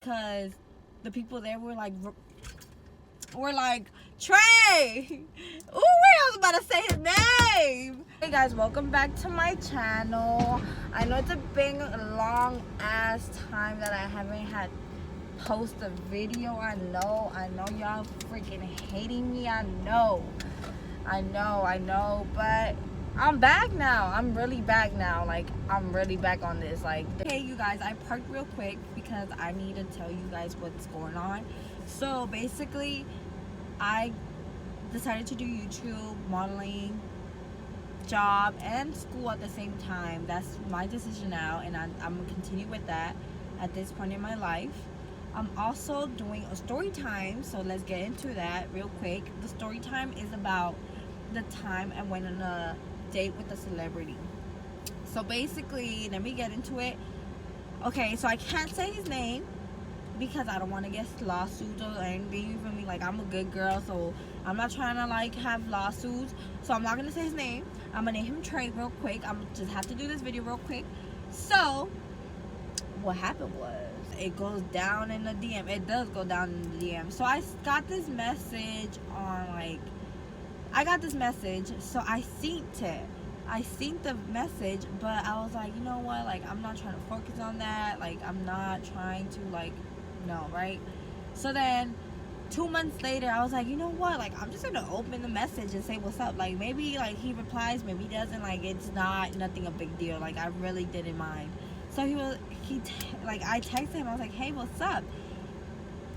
because the people there were like Trey. Ooh, I was about to say his name. Hey guys, welcome back to my channel. I know it's been a long ass time that I haven't had post a video. I know y'all freaking hating me. I know, but I'm back now. I'm really back now. Like, I'm really back on this. Like, hey, you guys, I parked real quick because I need to tell you guys what's going on. So, basically, I decided to do YouTube, modeling, job, and school at the same time. That's my decision now, and I'm going to continue with that at this point in my life. I'm also doing a story time, so let's get into that real quick. The story time is about the time I went on a date with a celebrity. So basically, let me get into it. Okay, so I can't say his name because I don't want to get lawsuits or anything. You feel me? Like, I'm a good girl, so I'm not trying to like have lawsuits. So I'm not gonna say his name. I'm gonna name him Trey real quick. I'm just have to do this video real quick. So what happened was, it goes down in the DM. It does go down in the DM. So I got this message on so I synced it. I synced the message, but I was like, you know what? Like, I'm not trying to focus on that. Like, I'm not trying to, like, no, right? So then 2 months later, I was like, you know what? Like, I'm just gonna open the message and say what's up. Like, maybe like he replies, maybe he doesn't. Like, it's nothing a big deal. Like, I really didn't mind. So I texted him. I was like, hey, what's up?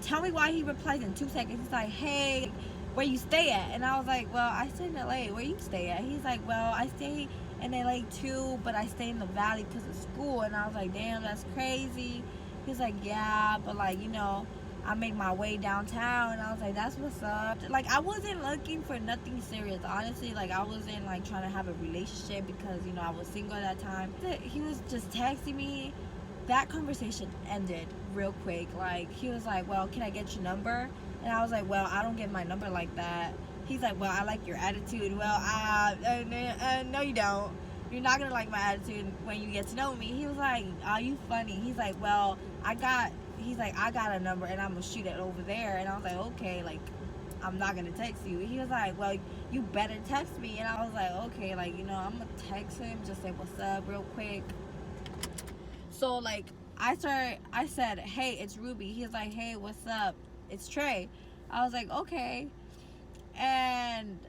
Tell me why. He replies in 2 seconds. He's like, hey, where you stay at? And I was like, well, I stay in LA. Where you stay at? He's like, well, I stay in LA too, but I stay in the Valley because of school. And I was like, damn, that's crazy. He's like, yeah, but like, you know, I make my way downtown. And I was like, that's what's up. Like, I wasn't looking for nothing serious, honestly. Like, I wasn't like trying to have a relationship because, you know, I was single at that time. He was just texting me. That conversation ended real quick. Like, he was like, well, can I get your number? And I was like, well, I don't get my number like that. He's like, well, I like your attitude. Well, no, you don't. You're not gonna like my attitude when you get to know me. He was like, are you funny? He's like, well, I got a number and I'm gonna shoot it over there. And I was like, okay, like, I'm not gonna text you. He was like, well, you better text me. And I was like, okay, like, you know, I'm gonna text him, just say what's up real quick. So like, I said, hey, it's Ruby. He's like, hey, what's up? It's Trey. I was like, okay. And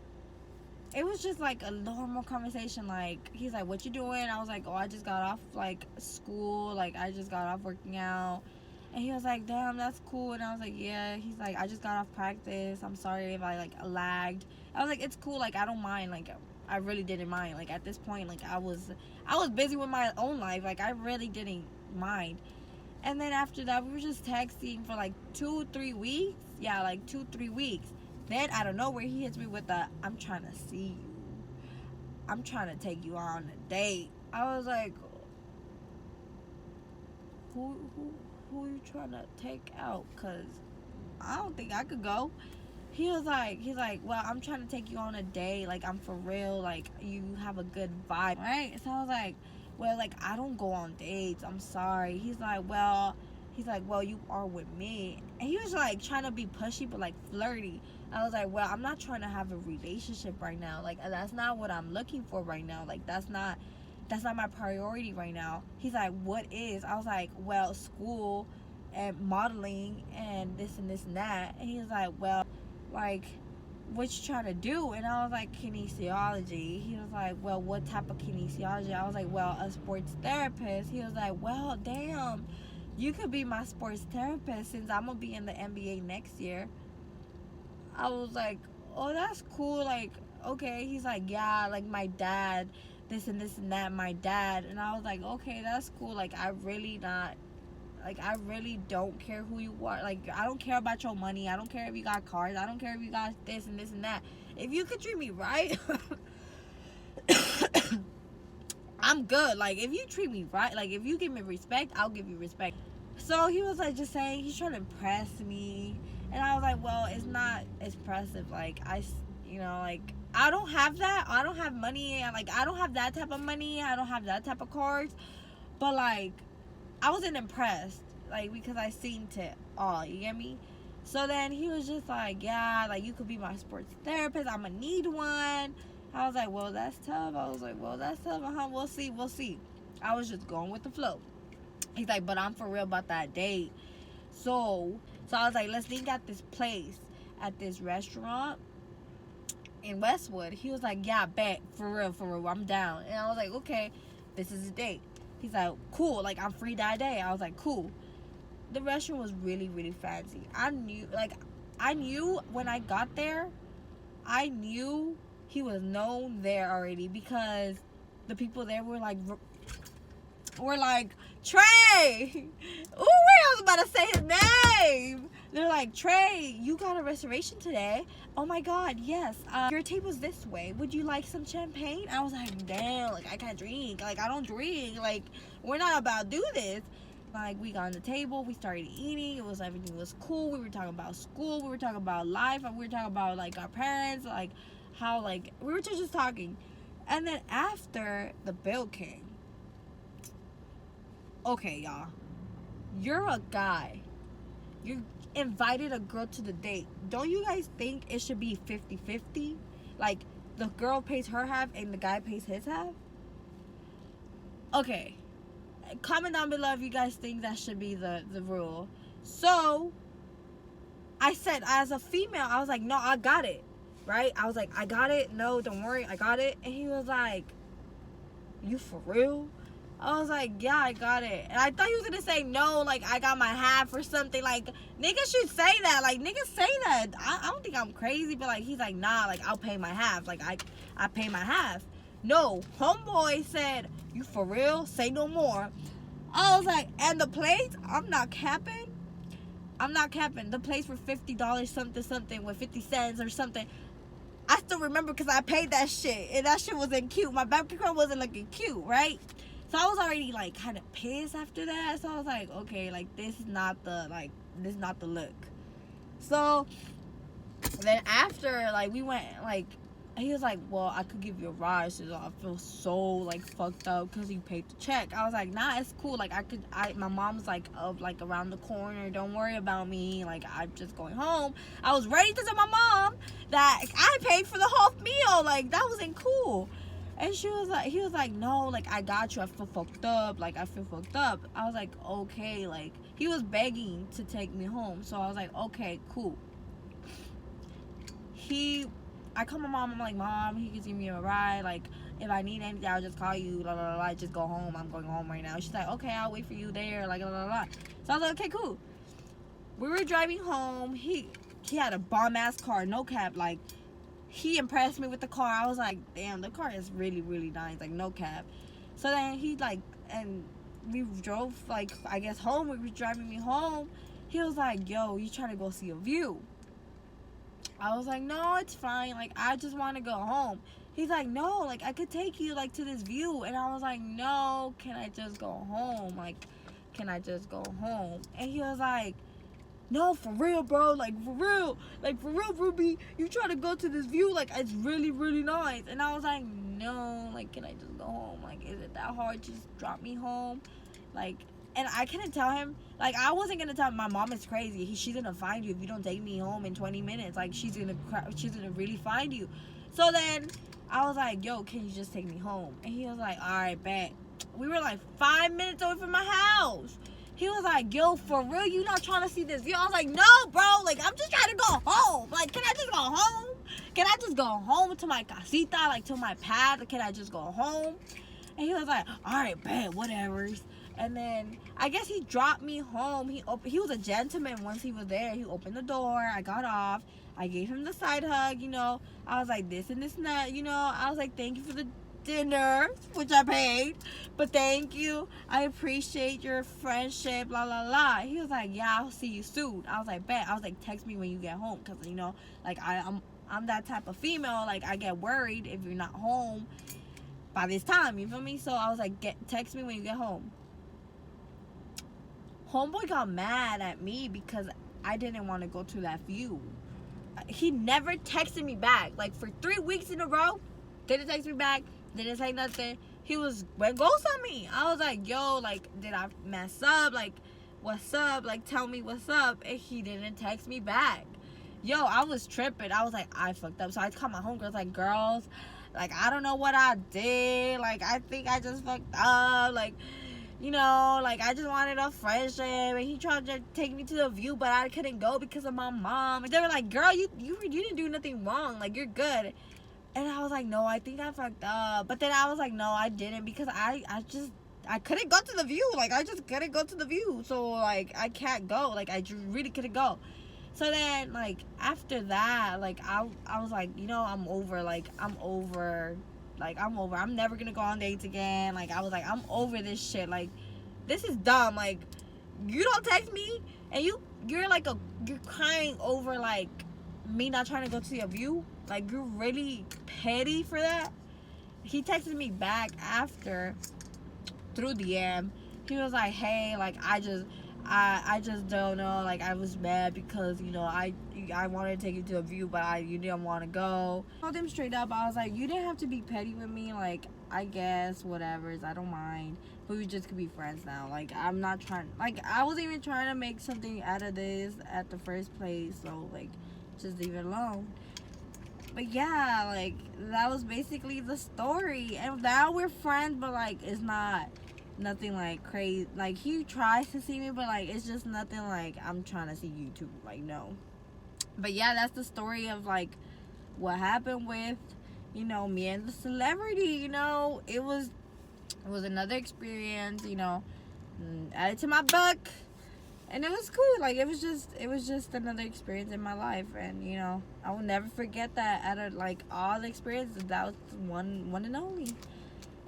it was just like a normal conversation. Like, he's like, what you doing? I was like, oh, I just got off like school. Like, I just got off working out. And he was like, damn, that's cool. And I was like, yeah. He's like, I just got off practice. I'm sorry if I like lagged. I was like, it's cool. Like, I don't mind. Like, I really didn't mind. Like, at this point, like, I was busy with my own life. Like, I really didn't mind. And then after that, we were just texting for like 2-3 weeks. Yeah, like 2-3 weeks. Then out of nowhere, he hits me with I'm trying to see you. I'm trying to take you on a date. I was like, who are you trying to take out? Cause I don't think I could go. He's like, well, I'm trying to take you on a date. Like, I'm for real. Like, you have a good vibe, right? So I was like, well, like, I don't go on dates. I'm sorry. He's like, well, you are with me. And he was like trying to be pushy, but like flirty. I was like, well, I'm not trying to have a relationship right now. Like, that's not what I'm looking for right now. Like, that's not my priority right now. He's like, what is? I was like, well, school and modeling and this and this and that. And he was like, well, like, what you trying to do? And I was like, kinesiology. He was like, well, what type of kinesiology? I was like, well, a sports therapist. He was like, well, damn, you could be my sports therapist since I'm gonna be in the NBA next year. I was like, oh, that's cool. Like, okay. He's like, yeah, like my dad, this and this and that, my dad. And I was like, okay, that's cool. Like, I really don't care who you are. Like, I don't care about your money. I don't care if you got cars. I don't care if you got this and this and that. If you could treat me right, I'm good. Like, if you treat me right, like, if you give me respect, I'll give you respect. So he was like, just saying, he's trying to impress me. And I was like, well, it's not impressive. Like, like, I don't have that. I don't have money. Like, I don't have that type of money. I don't have that type of cars. But, like, I wasn't impressed. like, because I seen it all, you get me? So then he was just like, yeah, like, you could be my sports therapist, I'm gonna need one. I was like, well, that's tough. We'll see. I was just going with the flow. He's like, but I'm for real about that date. So I was like, let's think at this place, at this restaurant in Westwood. He was like, yeah, bet, for real, I'm down. And I was like, okay, this is a date. He's like, cool, like, I'm free that day. I was like, cool. The restaurant was really, really fancy. I knew when I got there, I knew he was known there already, because the people there were like, Trey! Ooh, I was about to say his name! They're like, Trey, you got a reservation today? Oh my god, yes. Your table's this way. Would you like some champagne? I was like, damn, like, I can't drink. Like, I don't drink. Like, we're not about to do this. Like, we got on the table, we started eating, everything was cool. We were talking about school, we were talking about life, and we were talking about, like, our parents, like, how, like, we were just talking. And then after, the bill came. Okay, y'all, you're a guy, you invited a girl to the date. Don't you guys think it should be 50-50? Like, the girl pays her half and the guy pays his half? Okay, comment down below if you guys think that should be the rule. So I said, as a female, I was like, no, I got it, right? I was like, I got it, no, don't worry, I got it. And he was like, you for real? I was like, yeah, I got it. And I thought he was gonna say, no, like, I got my half or something. Like, niggas should say that. Like, niggas say that. I don't think I'm crazy, but, like, he's like, nah, like, I'll pay my half. Like, I pay my half. No, homeboy said, you for real? Say no more. I was like, and the plates? I'm not capping. The plates were $50 something with 50 cents or something. I still remember because I paid that shit. And that shit wasn't cute. My bank account wasn't looking cute, right? So I was already, like, kind of pissed after that. So I was like, okay, like, this is not the look. So then after, like, we went, like, he was like, well, I could give you a ride. So I feel so, like, fucked up because you paid the check. I was like, nah, it's cool. Like, my mom's, like, around the corner. Don't worry about me. Like, I'm just going home. I was ready to tell my mom that I paid for the whole meal. Like, that wasn't cool. And he was like, no, like, I got you. I feel fucked up. Like, I feel fucked up. I was like, okay. Like, he was begging to take me home. So I was like, okay, cool. I call my mom. I'm like, Mom, he can give me a ride. Like, if I need anything, I'll just call you. La, la, la, la. Just go home. I'm going home right now. She's like, okay, I'll wait for you there. Like, la, la, la. So I was like, okay, cool. We were driving home. He had a bomb-ass car. No cap. Like, he impressed me with the car. I was like, damn, the car is really, really nice. Like, no cap. So then he, like, and we drove, like, I guess home. He was driving me home. He was like, yo, you trying to go see a view? I was like, no, it's fine. Like, I just want to go home. He's like, no, like, I could take you, like, to this view. And I was like, no, can I just go home? Like, can I just go home? And he was like, no, for real, bro. Like, for real, Ruby. You try to go to this view. Like, it's really, really nice. And I was like, no, like, can I just go home? Like, is it that hard? Just drop me home. Like, and I couldn't tell him. Like, I wasn't going to tell him my mom is crazy. She's going to find you if you don't take me home in 20 minutes. Like, she's going to really find you. So then I was like, yo, can you just take me home? And he was like, all right, bet. We were like 5 minutes away from my house. He was like, yo, for real, you not trying to see this view? I was like, no, bro, like, I'm just trying to go home. Like, can I just go home? Can I just go home to my casita, like, to my pad? Can I just go home? And he was like, all right, bet, whatever. And then I guess he dropped me home. He was a gentleman once he was there. He opened the door. I got off. I gave him the side hug, you know. I was like, this and this and that, you know. I was like, thank you for the dinner, which I paid, but thank you, I appreciate your friendship, la la la. He was like, yeah, I'll see you soon. I was like, bet. I was like, text me when you get home, because, you know, like, I'm that type of female. Like, I get worried if you're not home by this time, you feel me? So I was like, text me when you get home. Homeboy got mad at me because I didn't want to go to that view. He never texted me back. Like, for 3 weeks in a row, didn't text me back, didn't say nothing. He went ghost on me. I was like, yo, like, did I mess up? Like, what's up, like tell me what's up, and he didn't text me back. Yo, I was tripping. I was like, I fucked up. So I called my homegirls, like, girls, like, I don't know what I did. Like, I think I just fucked up. Like, you know, like, I just wanted a friendship. And he tried to take me to the view, but I couldn't go because of my mom. And they were like, girl, you didn't do nothing wrong. Like, you're good. And I was like, no, I think I fucked up. But then I was like, no, I didn't, because I couldn't go to the view. Like, I just couldn't go to the view. So, like, I can't go. Like, I just really couldn't go. So then, like, after that, like, I was like, you know, I'm over. Like, I'm over. Like, I'm over. I'm never going to go on dates again. Like, I was like, I'm over this shit. Like, this is dumb. Like, you don't text me, and you're crying over, like, me not trying to go to your view. Like, you're really petty for that. He texted me back after through DM. He was like, hey, like, I just don't know, like, I was mad because, you know, I wanted to take you to a view, but you didn't want to go. I told him straight up, I was like, you didn't have to be petty with me. Like, I guess whatever, I don't mind, but we just could be friends now. Like, I'm not trying, like, I wasn't even trying to make something out of this at the first place, so, like, just leave it alone. But yeah, like, that was basically the story. And now we're friends, but, like, it's not nothing, like, crazy. Like, he tries to see me, but, like, it's just nothing like I'm trying to see you too. Like, no. But yeah, that's the story of, like, what happened with, you know, me and the celebrity. You know, it was another experience, you know, added to my book. And it was cool. Like, it was just another experience in my life. And, you know, I will never forget that. Out of, like, all the experiences, that was one and only.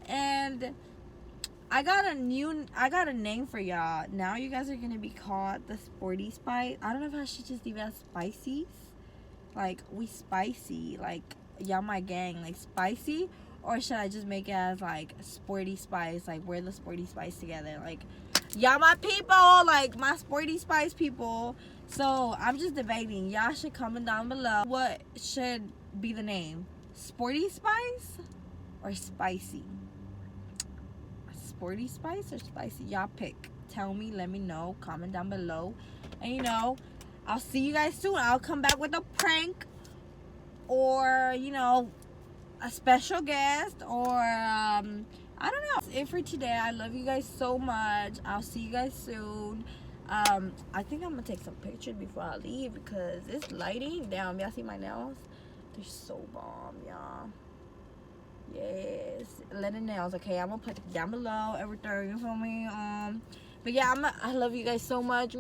And I got a name for y'all. Now you guys are gonna be called the Sporty Spice. I don't know if I should just leave it as Spicy. Like, we spicy. Like, y'all my gang. Like, spicy. Or should I just make it as, like, Sporty Spice? Like, we're the Sporty Spice together. Like, y'all my people. Like, my Sporty Spice people. So, I'm just debating. Y'all should comment down below. What should be the name? Sporty Spice? Or Spicy? Sporty Spice or Spicy? Y'all pick. Tell me. Let me know. Comment down below. And, you know, I'll see you guys soon. I'll come back with a prank. Or, you know, a special guest, or I don't know. That's it for today. I love you guys so much. I'll see you guys soon. I think I'm gonna take some pictures before I leave because it's lighting down. Y'all see my nails? They're so bomb, y'all. Yes, leather nails. Okay, I'm gonna put it down below everything. You feel me? But yeah, I love you guys so much.